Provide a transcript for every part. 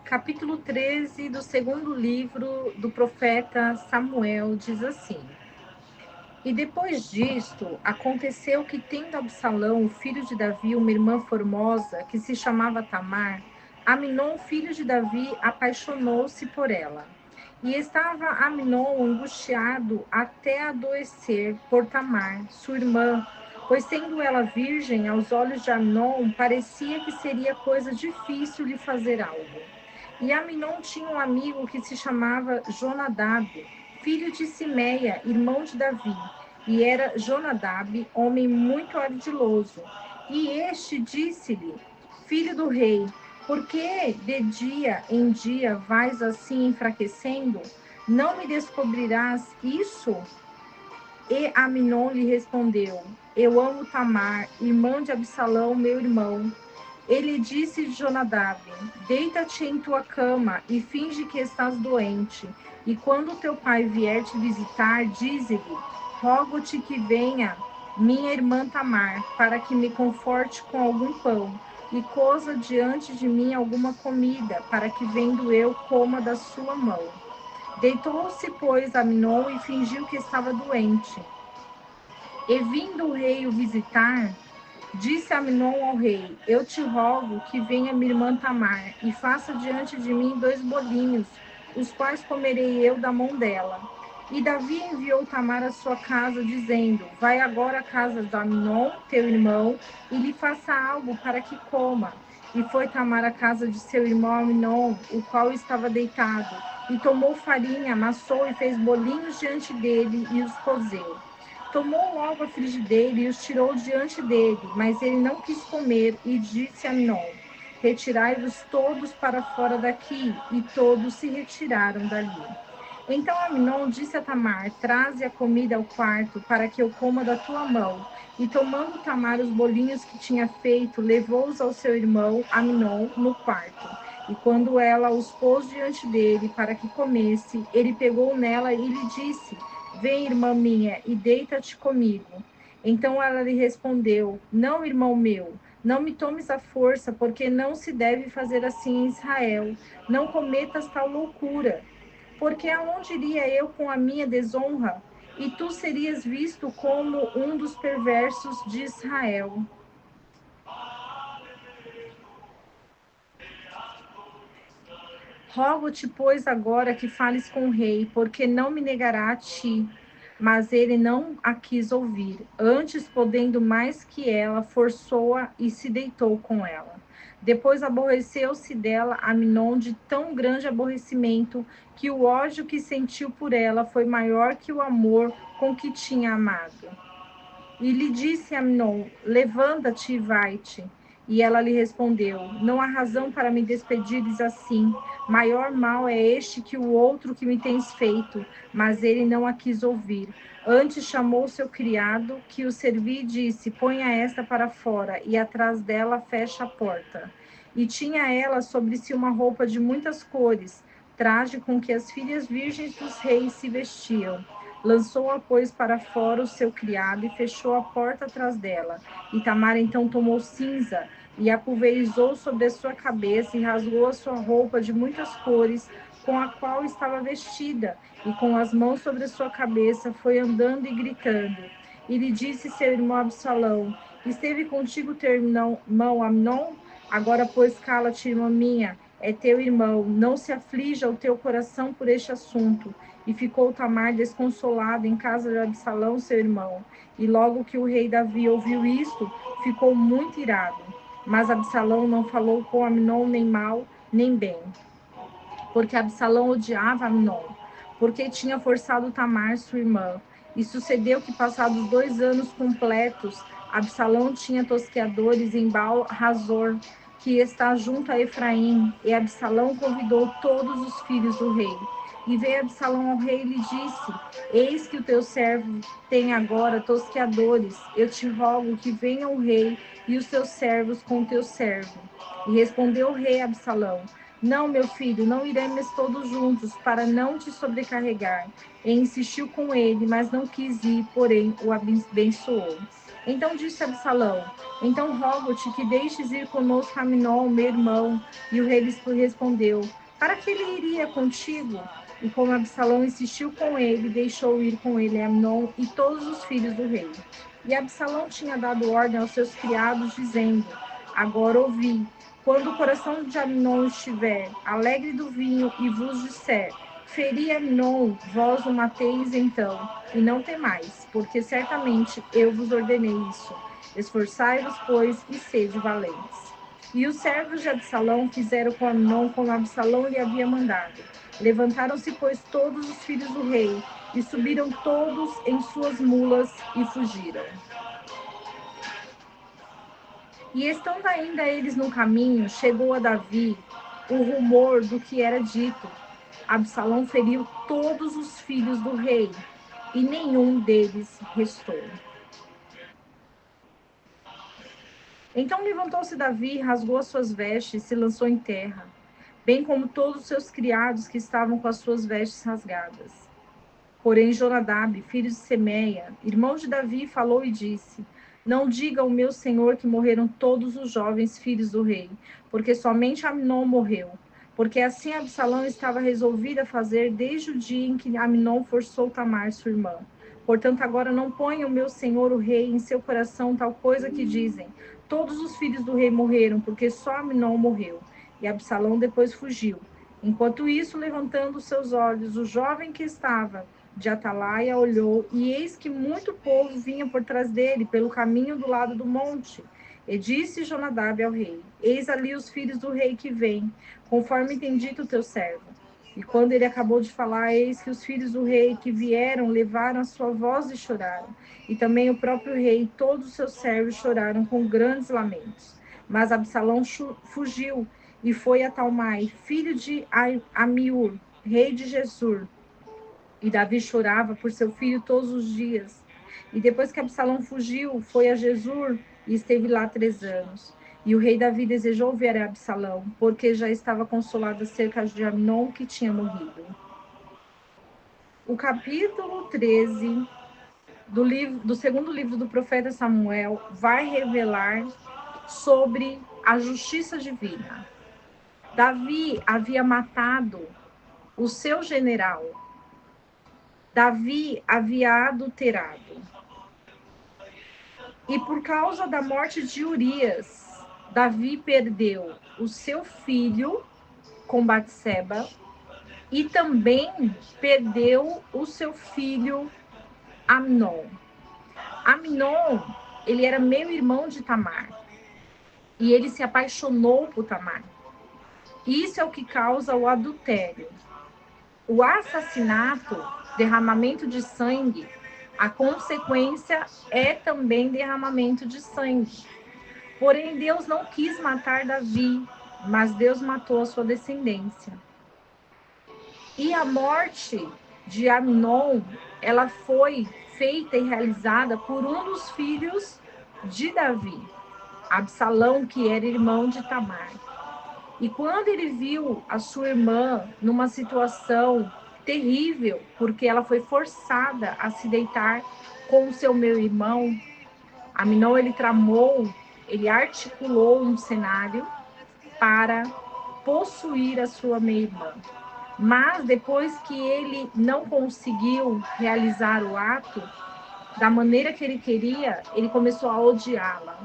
Capítulo 13 do segundo livro do profeta Samuel diz assim: E depois disto, aconteceu que, tendo Absalão, o filho de Davi, uma irmã formosa, que se chamava Tamar, Aminon, filho de Davi, apaixonou-se por ela. E estava Aminon angustiado até adoecer por Tamar, sua irmã, pois sendo ela virgem, aos olhos de Aminon, parecia que seria coisa difícil lhe fazer algo. E Aminon tinha um amigo que se chamava Jonadab, filho de Simeia, irmão de Davi, e era Jonadab, homem muito ardiloso. E este disse-lhe: Filho do rei, por que de dia em dia vais assim enfraquecendo? Não me descobrirás isso? E Aminon lhe respondeu: Eu amo Tamar, irmã de Absalão, meu irmão. Ele disse de Jonadab: Deita-te em tua cama e finge que estás doente. E quando teu pai vier te visitar, dize-lhe: Rogo-te que venha minha irmã Tamar, para que me conforte com algum pão, e coza diante de mim alguma comida, para que vendo eu coma da sua mão. Deitou-se, pois, Aminon e fingiu que estava doente. E vindo o rei o visitar, disse Aminon ao rei: Eu te rogo que venha minha irmã Tamar e faça diante de mim 2 bolinhos, os quais comerei eu da mão dela. E Davi enviou Tamar à sua casa, dizendo: Vai agora à casa de Aminon, teu irmão, e lhe faça algo para que coma. E foi Tamar à casa de seu irmão Aminon, o qual estava deitado, e tomou farinha, amassou e fez bolinhos diante dele e os cozeu. Tomou logo a frigideira e os tirou diante dele, mas ele não quis comer, e disse a Aminon: Retirai-vos todos para fora daqui. E todos se retiraram dali. Então Aminon disse a Tamar: Traze a comida ao quarto, para que eu coma da tua mão. E tomando Tamar os bolinhos que tinha feito, levou-os ao seu irmão Aminon no quarto. E quando ela os pôs diante dele para que comesse, ele pegou nela e lhe disse: Vem, irmã minha, e deita-te comigo. Então ela lhe respondeu: Não, irmão meu, não me tomes à força, porque não se deve fazer assim em Israel. Não cometas tal loucura. Porque aonde iria eu com a minha desonra? E tu serias visto como um dos perversos de Israel. Rogo-te, pois, agora que fales com o rei, porque não me negará a ti. Mas ele não a quis ouvir. Antes, podendo mais que ela, forçou-a e se deitou com ela. Depois aborreceu-se dela Aminon de tão grande aborrecimento, que o ódio que sentiu por ela foi maior que o amor com que tinha amado. E lhe disse Amnon: Levanta-te e vai-te. E ela lhe respondeu: Não há razão para me despedires assim. Maior mal é este que o outro que me tens feito. Mas ele não a quis ouvir. Antes chamou seu criado, que o servia, e disse: Ponha esta para fora, e atrás dela fecha a porta. E tinha ela sobre si uma roupa de muitas cores, traje com que as filhas virgens dos reis se vestiam. Lançou-a, pois, para fora o seu criado e fechou a porta atrás dela. E Tamar então tomou cinza e a pulverizou sobre a sua cabeça e rasgou a sua roupa de muitas cores com a qual estava vestida, e com as mãos sobre a sua cabeça foi andando e gritando. E lhe disse seu irmão Absalão: Esteve contigo teu irmão Amnon? Agora, pois, cala-te, irmã minha, é teu irmão, não se aflija o teu coração por este assunto. E ficou Tamar desconsolada em casa de Absalão, seu irmão. E logo que o rei Davi ouviu isto, ficou muito irado. Mas Absalão não falou com Amnon nem mal, nem bem, porque Absalão odiava Amnon, porque tinha forçado Tamar, sua irmã. E sucedeu que, passados 2 anos completos, Absalão tinha tosqueadores em Baal-Razor, que está junto a Efraim, e Absalão convidou todos os filhos do rei. E veio Absalão ao rei e lhe disse: Eis que o teu servo tem agora tosqueadores. Eu te rogo que venha o rei e os seus servos com o teu servo. E respondeu o rei a Absalão: Não, meu filho, não iremos todos juntos, para não te sobrecarregar. E insistiu com ele, mas não quis ir, porém o abençoou. Então disse Absalão: então rogo-te que deixes ir conosco Aminon, meu irmão. E o rei lhes respondeu: para que ele iria contigo? E como Absalão insistiu com ele, deixou ir com ele Aminon e todos os filhos do rei. E Absalão tinha dado ordem aos seus criados, dizendo: agora ouvi, quando o coração de Aminon estiver alegre do vinho e vos disser: feri Aminon, vós o mateis então, e não temais, porque certamente eu vos ordenei isso. Esforçai-vos, pois, e sede valentes. E os servos de Absalão fizeram com Aminon como Absalão lhe havia mandado. Levantaram-se, pois, todos os filhos do rei, e subiram todos em suas mulas e fugiram. E estando ainda eles no caminho, chegou a Davi o rumor do que era dito. Absalão feriu todos os filhos do rei, e nenhum deles restou. Então levantou-se Davi, rasgou as suas vestes e se lançou em terra, bem como todos os seus criados que estavam com as suas vestes rasgadas. Porém Jonadab, filho de Semeia, irmão de Davi, falou e disse: não diga ao meu senhor que morreram todos os jovens filhos do rei, porque somente Aminon morreu. Porque assim Absalão estava resolvido a fazer desde o dia em que Aminon forçou Tamar, sua irmã. Portanto, agora não ponha o meu senhor o rei em seu coração tal coisa que dizem: todos os filhos do rei morreram, porque só Aminon morreu. E Absalão depois fugiu. Enquanto isso, levantando seus olhos, o jovem que estava de atalaia olhou, e eis que muito povo vinha por trás dele, pelo caminho do lado do monte. E disse Jonadab ao rei: eis ali os filhos do rei que vêm, conforme tem dito o teu servo. E quando ele acabou de falar, eis que os filhos do rei que vieram levaram a sua voz e choraram. E também o próprio rei e todos os seus servos choraram com grandes lamentos. Mas Absalão fugiu e foi a Talmai, filho de Amiur, rei de Gesur. E Davi chorava por seu filho todos os dias. E depois que Absalão fugiu, foi a Gesur e esteve lá 3 anos. E o rei Davi desejou ver a Absalão, porque já estava consolado acerca de Amnon, que tinha morrido. O capítulo 13 do segundo livro do profeta Samuel vai revelar sobre a justiça divina. Davi havia matado o seu general. Davi havia adulterado. E por causa da morte de Urias, Davi perdeu o seu filho com Batseba e também perdeu o seu filho Amnon. Amnon, ele era meio-irmão de Tamar. E ele se apaixonou por Tamar. Isso é o que causa o adultério. O assassinato, derramamento de sangue, a consequência é também derramamento de sangue. Porém, Deus não quis matar Davi, mas Deus matou a sua descendência. E a morte de Amnon, ela foi feita e realizada por um dos filhos de Davi, Absalão, que era irmão de Tamar. E quando ele viu a sua irmã numa situação terrível, porque ela foi forçada a se deitar com o seu meio-irmão, Aminon, ele tramou, ele articulou um cenário para possuir a sua meia-irmã. Mas depois que ele não conseguiu realizar o ato da maneira que ele queria, ele começou a odiá-la.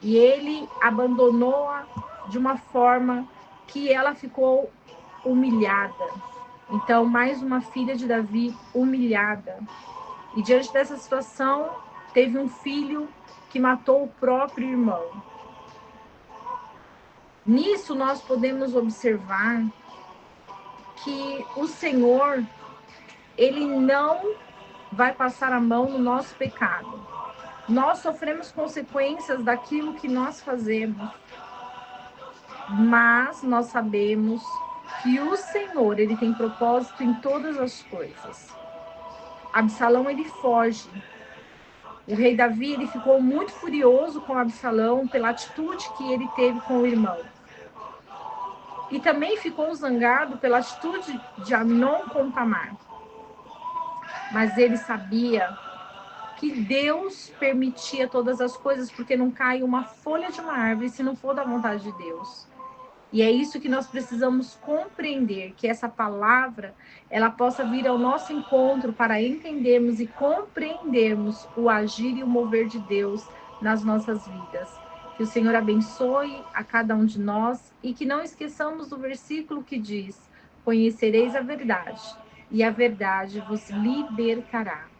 E ele abandonou-a de uma forma que ela ficou humilhada. Então, mais uma filha de Davi humilhada. E diante dessa situação, teve um filho que matou o próprio irmão. Nisso, nós podemos observar que o Senhor, ele não vai passar a mão no nosso pecado. Nós sofremos consequências daquilo que nós fazemos, mas nós sabemos que o Senhor, ele tem propósito em todas as coisas. Absalão, ele foge. O rei Davi, ele ficou muito furioso com Absalão pela atitude que ele teve com o irmão. E também ficou zangado pela atitude de Amnon com Tamar. Mas ele sabia que Deus permitia todas as coisas, porque não cai uma folha de uma árvore se não for da vontade de Deus. E é isso que nós precisamos compreender, que essa palavra, ela possa vir ao nosso encontro para entendermos e compreendermos o agir e o mover de Deus nas nossas vidas. Que o Senhor abençoe a cada um de nós e que não esqueçamos do versículo que diz: conhecereis a verdade, e a verdade vos libertará.